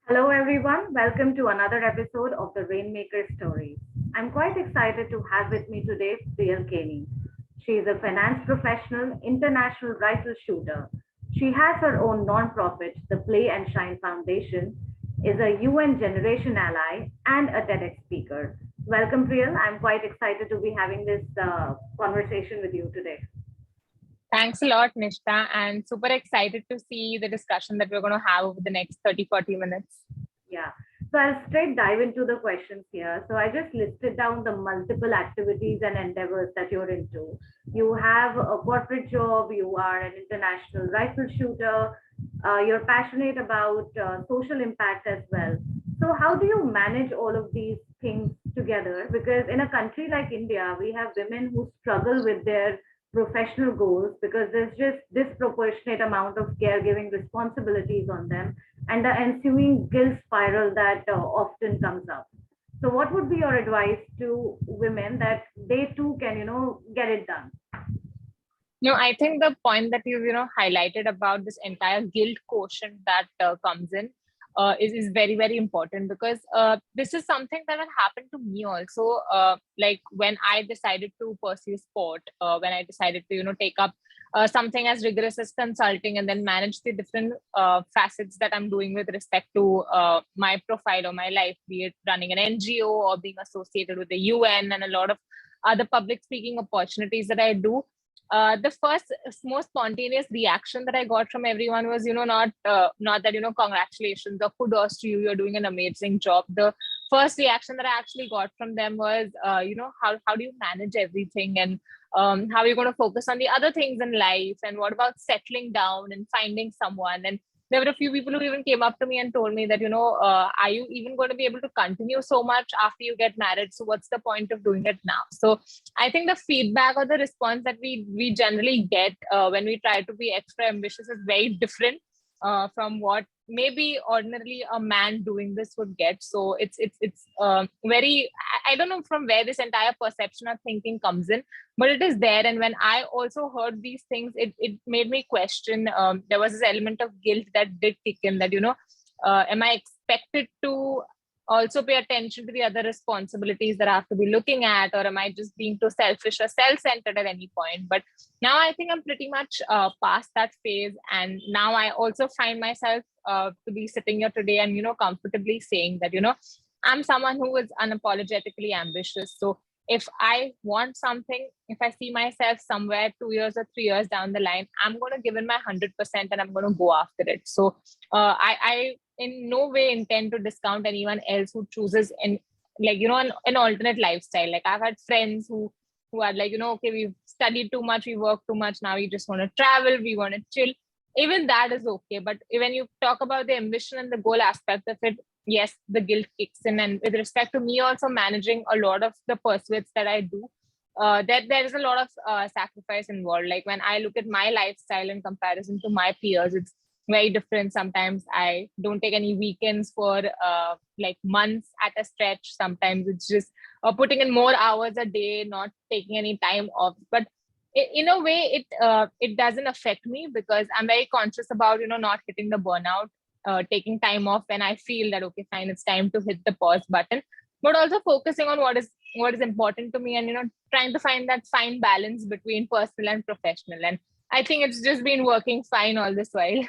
Hello, everyone. Welcome to another episode of the Rainmaker stories. I'm quite excited to have with me today Priyal Keni. She is a finance professional, international rifle shooter. She has her own non-profit, the Play and Shine Foundation, is a UN Generation Ally, and a TEDx speaker. Welcome, Priyal. I'm quite excited to be having this conversation with you today. Thanks a lot, Nishtha, and super excited to see the discussion that we're going to have over the next 30-40 minutes. Yeah. So I'll straight dive into the questions here. So I just listed down the multiple activities and endeavors that you're into. You have a corporate job, you are an international rifle shooter, you're passionate about social impact as well. So, how do you manage all of these things together? Because in a country like India, we have women who struggle with their professional goals because there's just disproportionate amount of caregiving responsibilities on them and the ensuing guilt spiral that often comes up. So, what would be your advice to women that they too can, get it done? I think the point that you've highlighted about this entire guilt quotient that comes in is very, very important because this is something that had happened to me also. Like when I decided to pursue sport, when I decided to, take up something as rigorous as consulting and then manage the different facets that I'm doing with respect to my profile or my life, be it running an NGO or being associated with the UN and a lot of other public speaking opportunities that I do. The first most spontaneous reaction that I got from everyone was, not that, congratulations or kudos to you, you're doing an amazing job. The first reaction that I actually got from them was, how do you manage everything, and how are you going to focus on the other things in life, and what about settling down and finding someone? And there were a few people who even came up to me and told me that, are you even going to be able to continue so much after you get married? So what's the point of doing it now? So I think the feedback or the response that we generally get when we try to be extra ambitious is very different from what maybe ordinarily a man doing this would get. So it's very, I don't know from where this entire perception or thinking comes in, but it is there. And when I also heard these things, it made me question. There was this element of guilt that did kick in, that am I expected to also pay attention to the other responsibilities that I have to be looking at, or am I just being too selfish or self-centered at any point? But now I think I'm pretty much past that phase, and now I also find myself to be sitting here today and comfortably saying that I'm someone who is unapologetically ambitious. So if I want something, if I see myself somewhere 2 years or 3 years down the line, I'm going to give it my 100% and I'm going to go after it. So I in no way intend to discount anyone else who chooses an alternate lifestyle. Like I've had friends who are like, okay, we've studied too much, we work too much, now we just want to travel, we want to chill. Even that is okay. But when you talk about the ambition and the goal aspect of it, yes, the guilt kicks in. And with respect to me also managing a lot of the pursuits that I do, that there is a lot of sacrifice involved. Like when I look at my lifestyle in comparison to my peers, it's very different. Sometimes I don't take any weekends for like months at a stretch. Sometimes it's just putting in more hours a day, not taking any time off. But in a way, it doesn't affect me because I'm very conscious about not hitting the burnout, taking time off when I feel that okay, fine, it's time to hit the pause button, but also focusing on what is important to me, and trying to find that fine balance between personal and professional. And I think it's just been working fine all this while.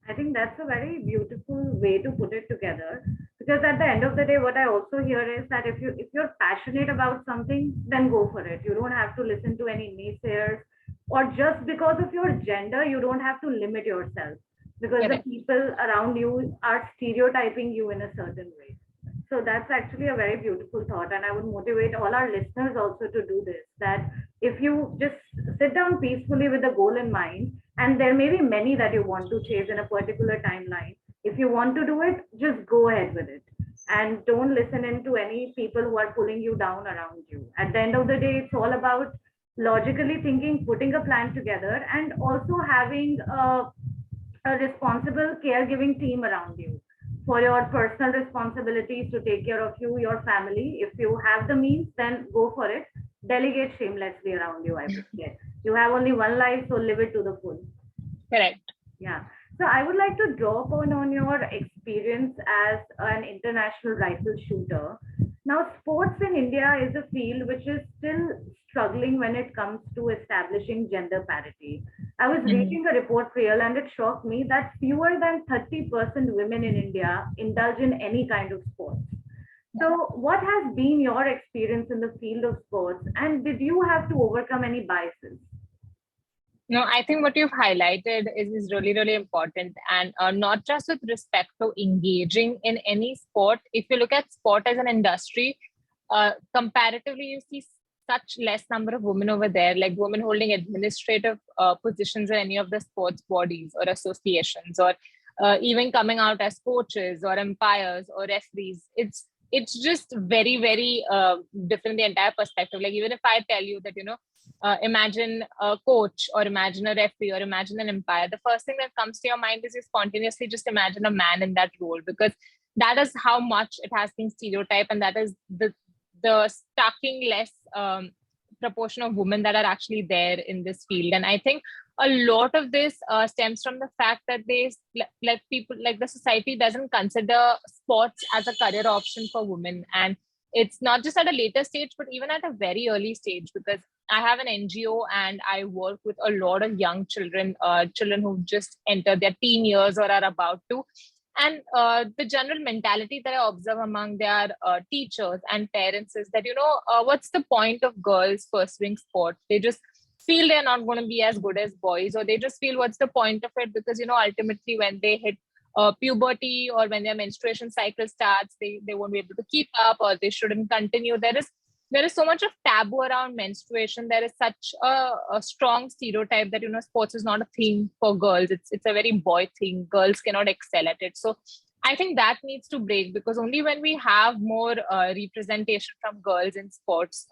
I think that's a very beautiful way to put it together. Because at the end of the day, what I also hear is that if you're passionate about something, then go for it. You don't have to listen to any naysayers, or just because of your gender, you don't have to limit yourself because the Correct. people around you are stereotyping you in a certain way. So that's actually a very beautiful thought, and I would motivate all our listeners also to do this. That if you just sit down peacefully with a goal in mind, and there may be many that you want to chase in a particular timeline, if you want to do it, just go ahead with it, and don't listen in to any people who are pulling you down around you. At the end of the day, it's all about logically thinking, putting a plan together, and also having a responsible caregiving team around you for your personal responsibilities to take care of you, your family. If you have the means, then go for it. Delegate shamelessly around you, I would say. You have only one life, so live it to the full. Correct. Yeah. So So I would like to draw upon on your experience as an international rifle shooter. Now, sports in India is a field which is still struggling when it comes to establishing gender parity. I was Mhm. reading a report, Priyal, and it shocked me that fewer than 30% women in India indulge in any kind of sports. So, what has been your experience in the field of sports, and did you have to overcome any biases? No, I think what you've highlighted is really, really important. And not just with respect to engaging in any sport. If you look at sport as an industry, comparatively, you see such less number of women over there, like women holding administrative positions in any of the sports bodies or associations, or even coming out as coaches or umpires or referees. It's just very, very different, the entire perspective. Like even if I tell you that, imagine a coach or imagine a referee or imagine an umpire, the first thing that comes to your mind is you spontaneously just imagine a man in that role, because that is how much it has been stereotyped, and that is the stacking less proportion of women that are actually there in this field. And I think a lot of this stems from the fact that like people, like the society doesn't consider sports as a career option for women. And it's not just at a later stage, but even at a very early stage, because I have an NGO and I work with a lot of young children, children who've just entered their teen years or are about to. And the general mentality that I observe among their teachers and parents is that, what's the point of girls pursuing sport? They just feel they're not going to be as good as boys, or they just feel what's the point of it? Because, ultimately when they hit puberty or when their menstruation cycle starts, they won't be able to keep up, or they shouldn't continue. There is so much of taboo around menstruation. There is such a strong stereotype that, sports is not a thing for girls. It's a very boy thing. Girls cannot excel at it. So I think that needs to break, because only when we have more representation from girls in sports,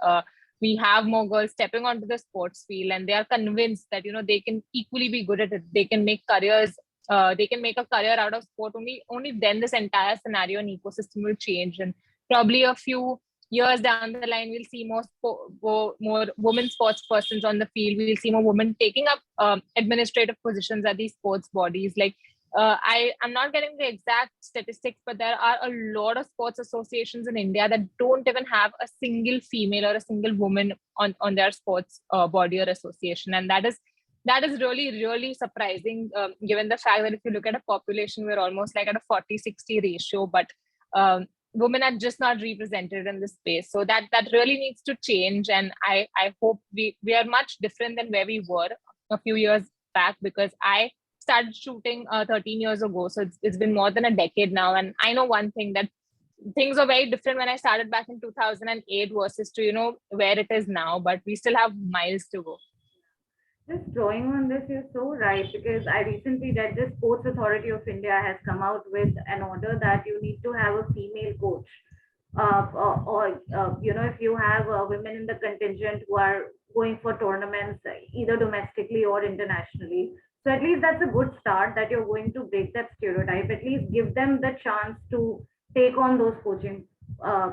we have more girls stepping onto the sports field and they are convinced that, they can equally be good at it. They can make careers. They can make a career out of sport. Only then this entire scenario and ecosystem will change. And probably a few years down the line, we'll see more women sports persons on the field. We'll see more women taking up administrative positions at these sports bodies. Like I'm not getting the exact statistics, but there are a lot of sports associations in India that don't even have a single female or a single woman on their sports body or association. And that is really, really surprising, given the fact that if you look at a population, we're almost like at a 40-60 ratio, but women are just not represented in this space. So that really needs to change. And I hope we are much different than where we were a few years back, because I started shooting 13 years ago. So it's been more than a decade now. And I know one thing, that things were very different when I started back in 2008 versus to, where it is now, but we still have miles to go. Just drawing on this, you're so right, because I recently read the Sports Authority of India has come out with an order that you need to have a female coach. If you have women in the contingent who are going for tournaments, either domestically or internationally. So at least that's a good start, that you're going to break that stereotype, at least give them the chance to take on those coaching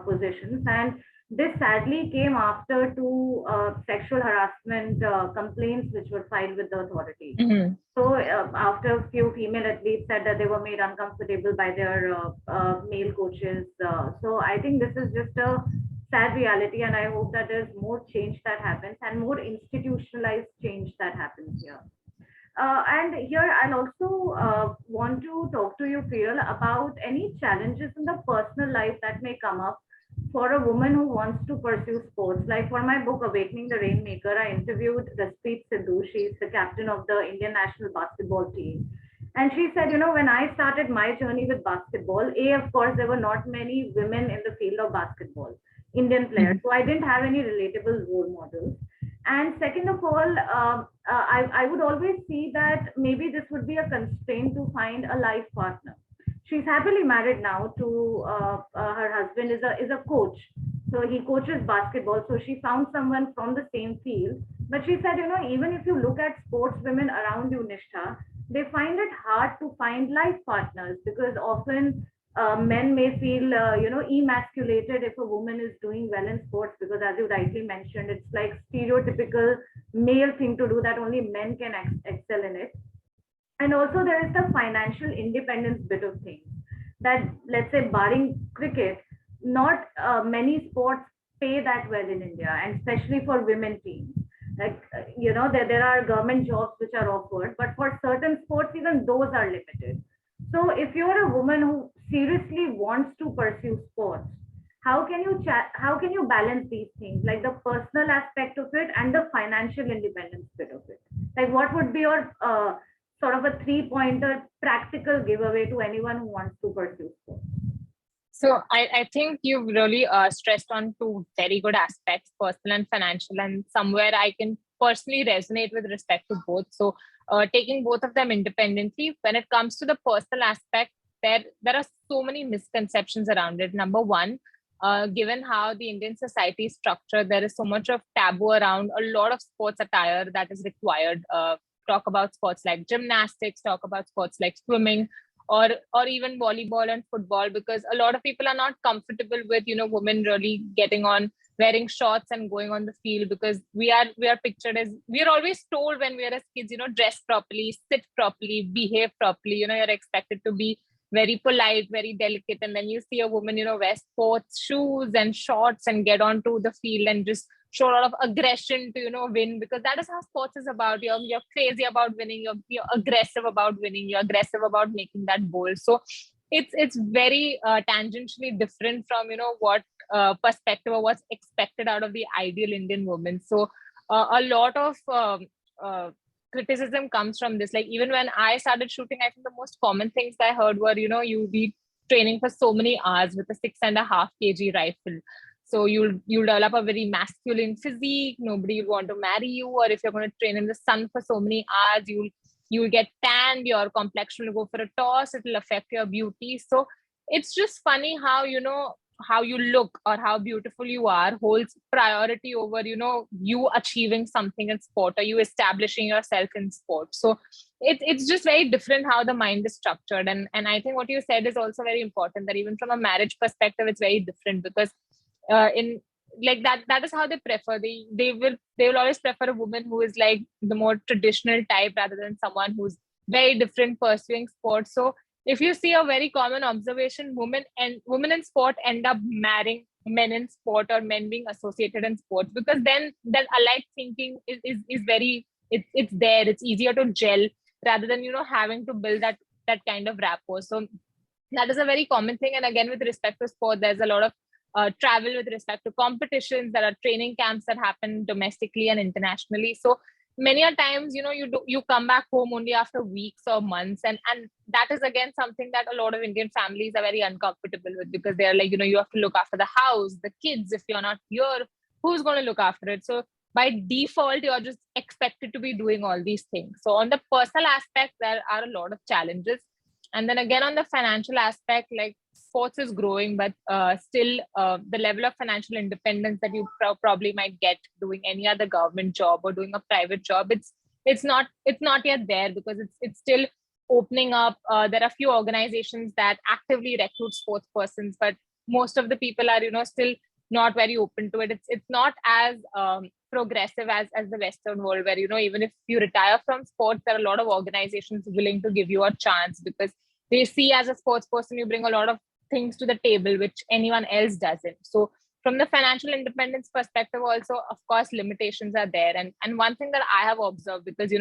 positions. And this sadly came after two sexual harassment complaints which were filed with the authority. Mm-hmm. So after a few female athletes said that they were made uncomfortable by their male coaches. So I think this is just a sad reality, and I hope that there's more change that happens and more institutionalized change that happens here. And here I'll also want to talk to you, Priyal, about any challenges in the personal life that may come up for a woman who wants to pursue sports. Like for my book, Awakening the Rainmaker, I interviewed Raspreet Sidhu. She's the captain of the Indian national basketball team. And she said, when I started my journey with basketball, of course, there were not many women in the field of basketball, Indian players. So I didn't have any relatable role models. And second of all, I would always see that maybe this would be a constraint to find a life partner. She's happily married now to her husband is a coach. So he coaches basketball. So she found someone from the same field. But she said, even if you look at sports women around you, Nishtha, they find it hard to find life partners, because often men may feel emasculated if a woman is doing well in sports, because as you rightly mentioned, it's like stereotypical male thing to do, that only men can excel in it. And also there is the financial independence bit of things, that let's say barring cricket, not many sports pay that well in India, and especially for women teams. Like there are government jobs which are offered, but for certain sports even those are limited. So if you're a woman who seriously wants to pursue sports, how can you balance these things, like the personal aspect of it and the financial independence bit of it? Like what would be your sort of a three pointer practical giveaway to anyone who wants to pursue sports? So I think you've really stressed on two very good aspects, personal and financial, and somewhere I can personally resonate with respect to both. So taking both of them independently, when it comes to the personal aspect, there are so many misconceptions around it. Number one, given how the Indian society is structured, there is so much of taboo around a lot of sports attire that is required. Talk about sports like gymnastics, talk about sports like swimming, or even volleyball and football, because a lot of people are not comfortable with women really getting on, wearing shorts and going on the field, because we are pictured as, we are always told when we are as kids, dress properly, sit properly, behave properly, you're expected to be very polite, very delicate, and then you see a woman wear sports shoes and shorts and get onto the field and just show a lot of aggression to win, because that is how sports is about. You're crazy about winning, you're aggressive about winning, you're aggressive about making that goal. So it's very tangentially different from what perspective or what's expected out of the ideal Indian woman. So a lot of criticism comes from this. Like even when I started shooting, I think the most common things I heard were you'll be training for so many hours with a 6.5 kg rifle, so you'll develop a very masculine physique. Nobody will want to marry you. Or if you're going to train in the sun for so many hours, you'll get tanned. Your complexion will go for a toss. It will affect your beauty. So it's just funny how how you look or how beautiful you are holds priority over you achieving something in sport, or you establishing yourself in sport. So it's just very different how the mind is structured. And I think what you said is also very important, that even from a marriage perspective, it's very different, because in like that is how they prefer. They will always prefer a woman who is like the more traditional type, rather than someone who's very different pursuing sports. So if you see a very common observation, women in sport end up marrying men in sport, or men being associated in sports, because then that alike thinking is very, it's there, it's easier to gel, rather than having to build that kind of rapport. So that is a very common thing. And again, with respect to sport, there's a lot of travel with respect to competitions. There are training camps that happen domestically and internationally. So many a times, you come back home only after weeks or months, and that is again something that a lot of Indian families are very uncomfortable with, because they're like, you have to look after the house, the kids. If you're not here, who's going to look after it? So by default, you're just expected to be doing all these things. So on the personal aspect, there are a lot of challenges. And then again, on the financial aspect, like sports is growing, but still the level of financial independence that you probably might get doing any other government job or doing a private job, it's not yet there, because it's still opening up. There are few organizations that actively recruit sports persons, but most of the people are still not very open to it. It's not as progressive as the Western world, where even if you retire from sports, there are a lot of organizations willing to give you a chance, because they see as a sports person you bring a lot of things to the table which anyone else doesn't. So from the financial independence perspective also, of course, limitations are there. And one thing that I have observed, because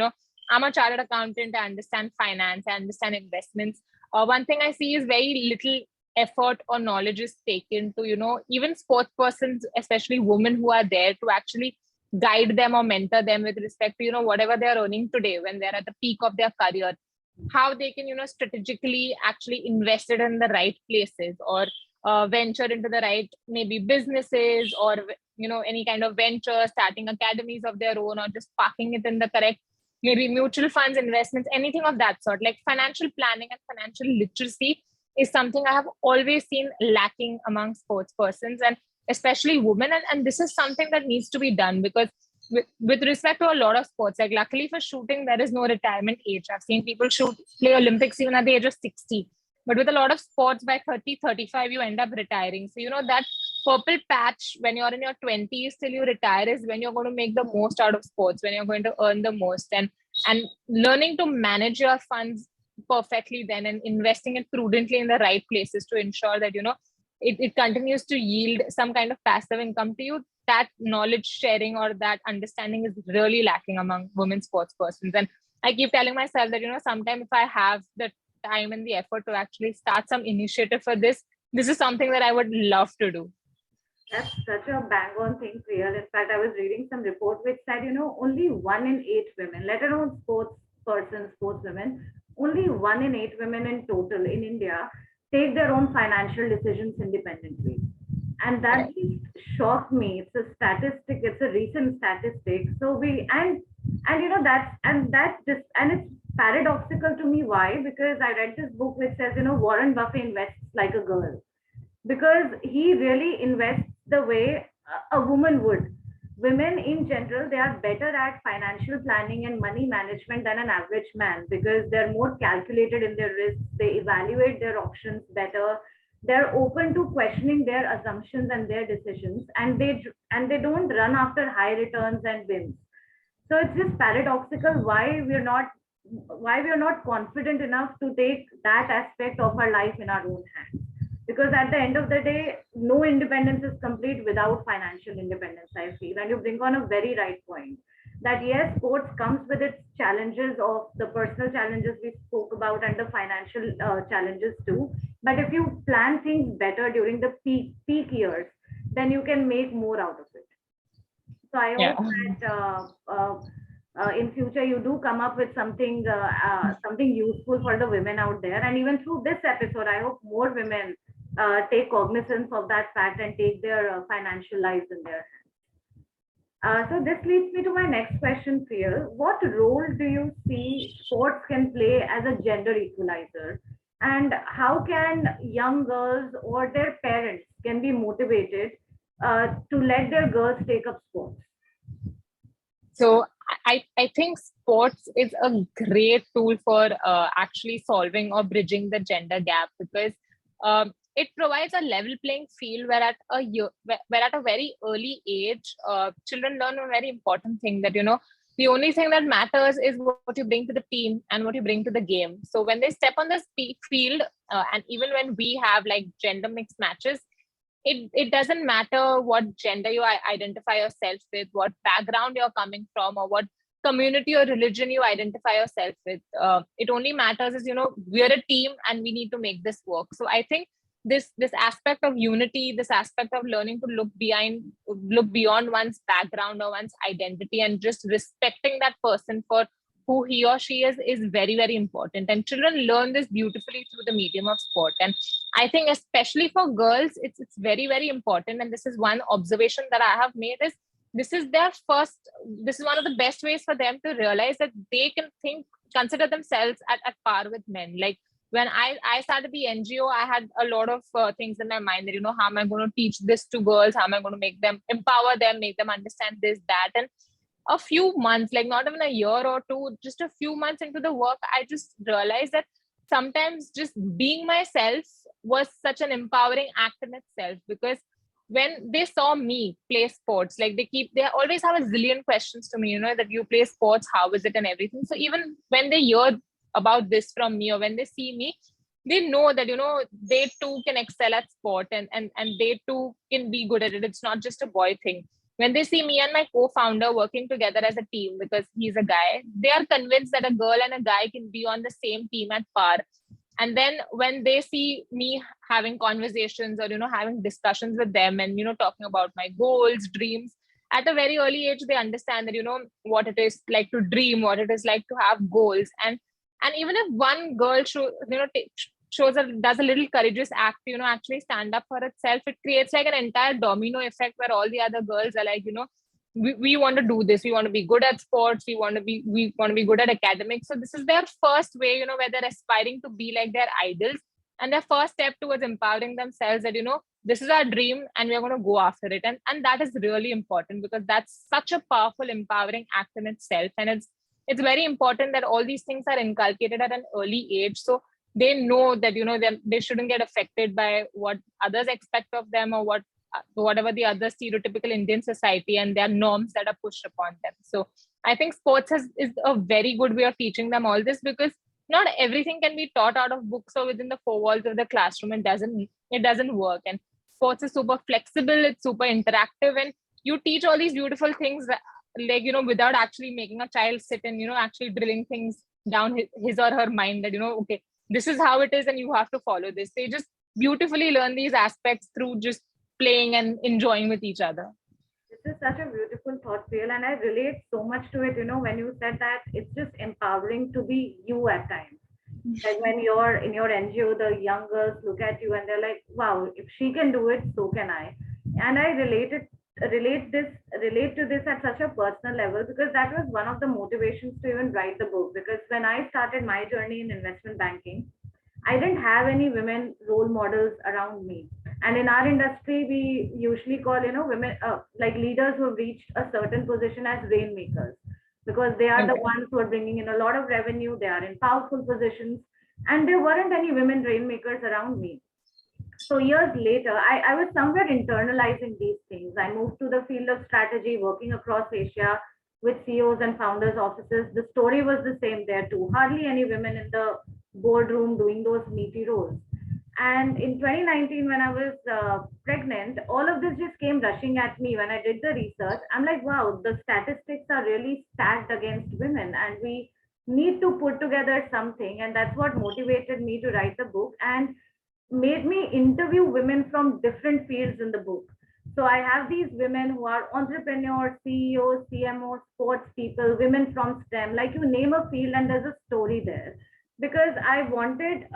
I'm a chartered accountant, I understand finance, I understand investments. One thing I see is very little effort or knowledge is taken to even sports persons, especially women, who are there to actually guide them or mentor them with respect to whatever they're earning today when they're at the peak of their career, how they can strategically actually invest it in the right places, or venture into the right maybe businesses, or any kind of venture, starting academies of their own, or just parking it in the correct maybe mutual funds, investments, anything of that sort. Like financial planning and financial literacy is something I have always seen lacking among sports persons, and especially women. And this is something that needs to be done, because with respect to a lot of sports, like luckily for shooting, there is no retirement age. I've seen people play Olympics even at the age of 60. But with a lot of sports, by 30, 35, you end up retiring. So, that purple patch when you're in your 20s till you retire is when you're going to make the most out of sports, when you're going to earn the most. And and learning to manage your funds perfectly then, and investing it prudently in the right places to ensure that it continues to yield some kind of passive income to you. That knowledge sharing or that understanding is really lacking among women sports persons. And I keep telling myself that sometime if I have the time and the effort to actually start some initiative for this is something that I would love to do. That's such a bang on thing, Priyal. In fact, I was reading some report which said, only 1 in 8 women, let alone sports persons, sports women, only 1 in 8 women in total in India take their own financial decisions independently. And that just shocked me. It's a statistic, it's a recent statistic. So and that just, and it's paradoxical to me. Why? Because I read this book which says, Warren Buffett invests like a girl, because he really invests the way a woman would. Women in general, they are better at financial planning and money management than an average man, because they're more calculated in their risks. They evaluate their options better. They're open to questioning their assumptions and their decisions, and they don't run after high returns and wins. So it's just paradoxical why we're not confident enough to take that aspect of our life in our own hands. Because at the end of the day, no independence is complete without financial independence, I feel. And you bring on a very right point that yes, sports comes with its challenges of the personal challenges we spoke about and the financial challenges too. But if you plan things better during the peak years, then you can make more out of it. So I Yeah. hope that in future you do come up with something useful for the women out there. And even through this episode, I hope more women take cognizance of that fact and take their financial lives in their hands. So this leads me to my next question, Priyal. What role do you see sports can play as a gender equalizer? And how can young girls or their parents can be motivated to let their girls take up sports? So I think sports is a great tool for actually solving or bridging the gender gap, because it provides a level playing field where at a very early age, children learn a very important thing that, the only thing that matters is what you bring to the team and what you bring to the game. So when they step on the field, and even when we have like gender mixed matches, it doesn't matter what gender you identify yourself with, what background you're coming from, or what community or religion you identify yourself with. It only matters is, we're a team and we need to make this work. So I think this aspect of unity, this aspect of learning to look beyond one's background or one's identity, and just respecting that person for who he or she is very, very important. And children learn this beautifully through the medium of sport. And I think especially for girls, it's very, very important. And this is one observation that I have made is this is one of the best ways for them to realize that they can consider themselves at par with men. Like when I started the NGO, I had a lot of things in my mind that, how am I going to teach this to girls? How am I going to make them, empower them, make them understand this, that? And a few months, like not even a year or two, just a few months into the work, I just realized that sometimes just being myself was such an empowering act in itself. Because when they saw me play sports, like they always have a zillion questions to me, that you play sports, how is it, and everything. So even when they hear about this from me, or when they see me, they know that, they too can excel at sport, and they too can be good at it. It's not just a boy thing. When they see me and my co-founder working together as a team, because he's a guy, they are convinced that a girl and a guy can be on the same team at par. And then when they see me having conversations or, having discussions with them and, talking about my goals, dreams, at a very early age, they understand that, what it is like to dream, what it is like to have goals. And even if one girl does a little courageous act, actually stand up for itself, it creates like an entire domino effect where all the other girls are like, we want to do this. We want to be good at sports. We want to be good at academics. So this is their first way, where they're aspiring to be like their idols. And their first step towards empowering themselves that, this is our dream and we're going to go after it. And that is really important, because that's such a powerful, empowering act in itself. And it's very important that all these things are inculcated at an early age. So they know that, they shouldn't get affected by what others expect of them, or whatever the other stereotypical Indian society and their norms that are pushed upon them. So I think sports is a very good way of teaching them all this, because not everything can be taught out of books or within the four walls of the classroom. It doesn't work. And sports is super flexible, it's super interactive, and you teach all these beautiful things that, like, without actually making a child sit and, actually drilling things down his or her mind that, okay, this is how it is and you have to follow this. They just beautifully learn these aspects through just playing and enjoying with each other. This is such a beautiful thought, Priyal, and I relate so much to it. When you said that it's just empowering to be you at times. Like when you're in your NGO, the young girls look at you and they're like, "Wow, if she can do it, so can I." And I relate to this at such a personal level, because that was one of the motivations to even write the book. Because when I started my journey in investment banking, I didn't have any women role models around me. And in our industry, we usually call, women like leaders who have reached a certain position as rainmakers, because they are the Okay. ones who are bringing in a lot of revenue. They are in powerful positions, and there weren't any women rainmakers around me. So years later, I was somewhere internalizing these things. I moved to the field of strategy, working across Asia with CEOs and founders' offices. The story was the same there too. Hardly any women in the boardroom doing those meaty roles. And in 2019, when I was pregnant, all of this just came rushing at me when I did the research. I'm like, wow, the statistics are really stacked against women, and we need to put together something. And that's what motivated me to write the book. And made me interview women from different fields in the book. So I have these women who are entrepreneurs, CEOs, CMOs, sports people, women from STEM, like you name a field and there's a story there. Because I wanted,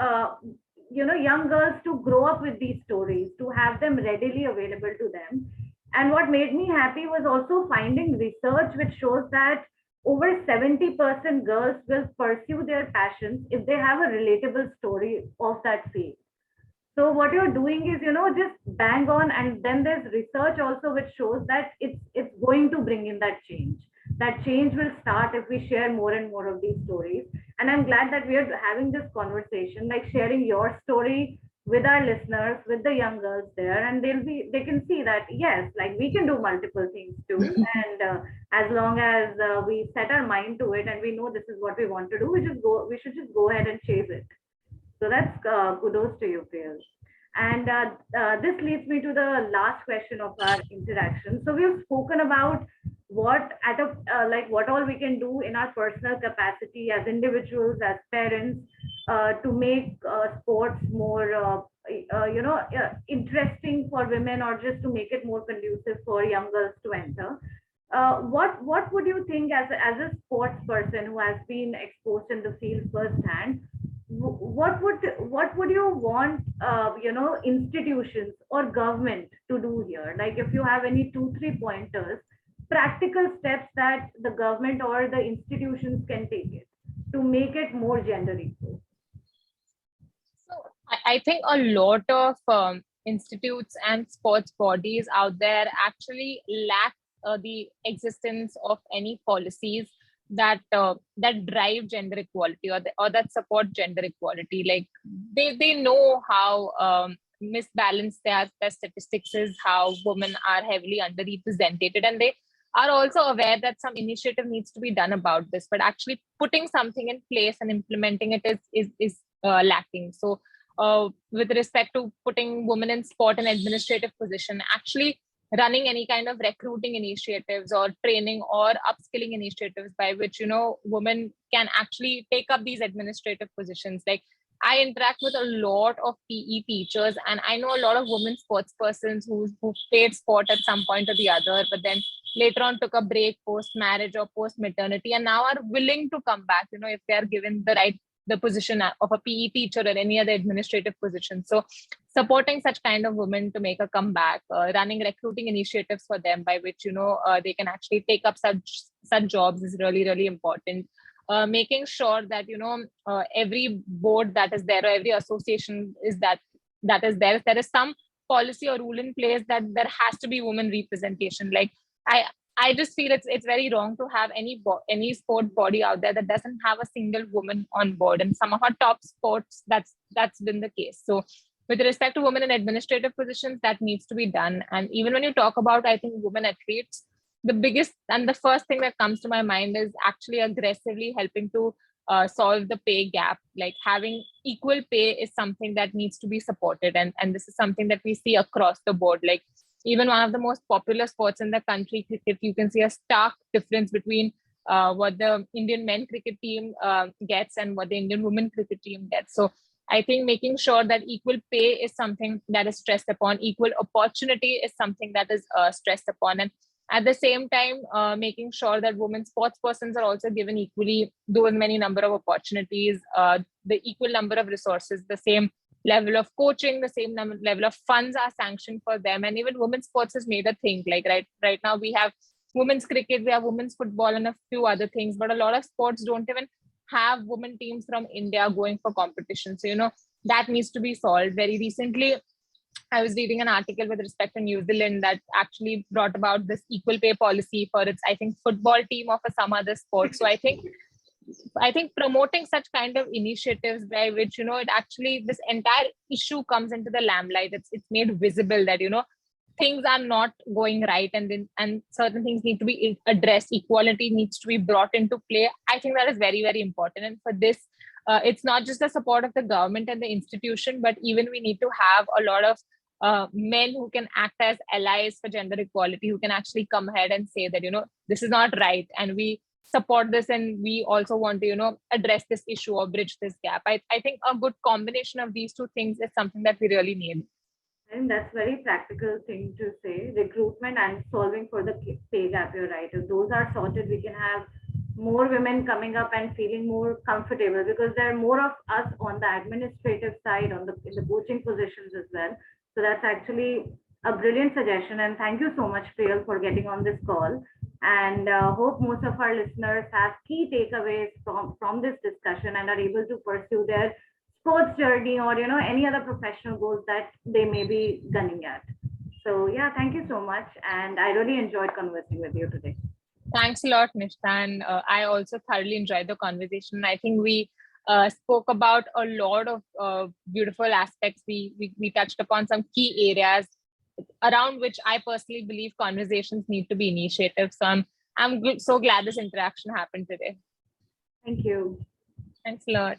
young girls to grow up with these stories, to have them readily available to them. And what made me happy was also finding research which shows that over 70% girls will pursue their passions if they have a relatable story of that field. So what you're doing is, just bang on, and then there's research also which shows that it's going to bring in that change. That change will start if we share more and more of these stories. And I'm glad that we are having this conversation, like sharing your story with our listeners, with the young girls there, and they can see that yes, like we can do multiple things too. And as long as we set our mind to it and we know this is what we want to do, we should just go ahead and chase it. So that's kudos to you, Priyal. And this leads me to the last question of our interaction. So we've spoken about what all we can do in our personal capacity as individuals, as parents, to make sports more, interesting for women, or just to make it more conducive for young girls to enter. What would you think, as a sports person who has been exposed in the field firsthand? What would you want, institutions or government to do here? Like if you have any 2 3 pointers, practical steps that the government or the institutions can take it to make it more gender equal. So I think a lot of institutes and sports bodies out there actually lack the existence of any policies that drive gender equality, or that support gender equality. Like they know how misbalanced their statistics is, how women are heavily underrepresented, and they are also aware that some initiative needs to be done about this, but actually putting something in place and implementing it is lacking. So with respect to putting women in sport and administrative position, actually running any kind of recruiting initiatives or training or upskilling initiatives by which women can actually take up these administrative positions. Like I interact with a lot of PE teachers, and I know a lot of women sports persons who played sport at some point or the other, but then later on took a break post marriage or post maternity, and now are willing to come back, if they are given the position of a PE teacher or any other administrative position. So supporting such kind of women to make a comeback, running recruiting initiatives for them by which they can actually take up such jobs is really, really important. Making sure that every board that is there, or every association that is there, if there is some policy or rule in place that there has to be women representation. Like I just feel it's very wrong to have any sport body out there that doesn't have a single woman on board. And some of our top sports, that's been the case. So with respect to women in administrative positions, that needs to be done. And even when you talk about, I think, women athletes, the biggest and the first thing that comes to my mind is actually aggressively helping to solve the pay gap. Like having equal pay is something that needs to be supported, and this is something that we see across the board. Like even one of the most popular sports in the country, cricket, you can see a stark difference between what the Indian men cricket team gets and what the Indian women cricket team gets. So I think making sure that equal pay is something that is stressed upon, equal opportunity is something that is stressed upon, and at the same time, making sure that women sports persons are also given equally those many number of opportunities, the equal number of resources, the same level of coaching, the same level of funds are sanctioned for them. And even women's sports is made a thing. Like right now we have women's cricket, we have women's football, and a few other things. But a lot of sports don't even have women teams from India going for competition. So that needs to be solved. Very recently, I was reading an article with respect to New Zealand that actually brought about this equal pay policy for its, I think, football team or for some other sport. So I think promoting such kind of initiatives by which, it actually, this entire issue comes into the limelight. It's made visible that, things are not going right, and certain things need to be addressed. Equality needs to be brought into play. I think that is very, very important. And for this, it's not just the support of the government and the institution, but even we need to have a lot of men who can act as allies for gender equality, who can actually come ahead and say that, this is not right, and we support this, and we also want to, address this issue or bridge this gap. I think a good combination of these two things is something that we really need. And that's very practical thing to say. Recruitment and solving for the pay gap. You're right. If those are sorted, we can have more women coming up and feeling more comfortable, because there are more of us on the administrative side, on the in the coaching positions as well. So that's actually a brilliant suggestion. And thank you so much, Priyal, for getting on this call. And hope most of our listeners have key takeaways from this discussion and are able to pursue their sports journey, or any other professional goals that they may be gunning at. So yeah, thank you so much, and I really enjoyed conversing with you today. Thanks a lot, Nishtha. And I also thoroughly enjoyed the conversation. I think we spoke about a lot of beautiful aspects. We touched upon some key areas around which I personally believe conversations need to be initiated. So I'm so glad this interaction happened today. Thank you. Thanks a lot.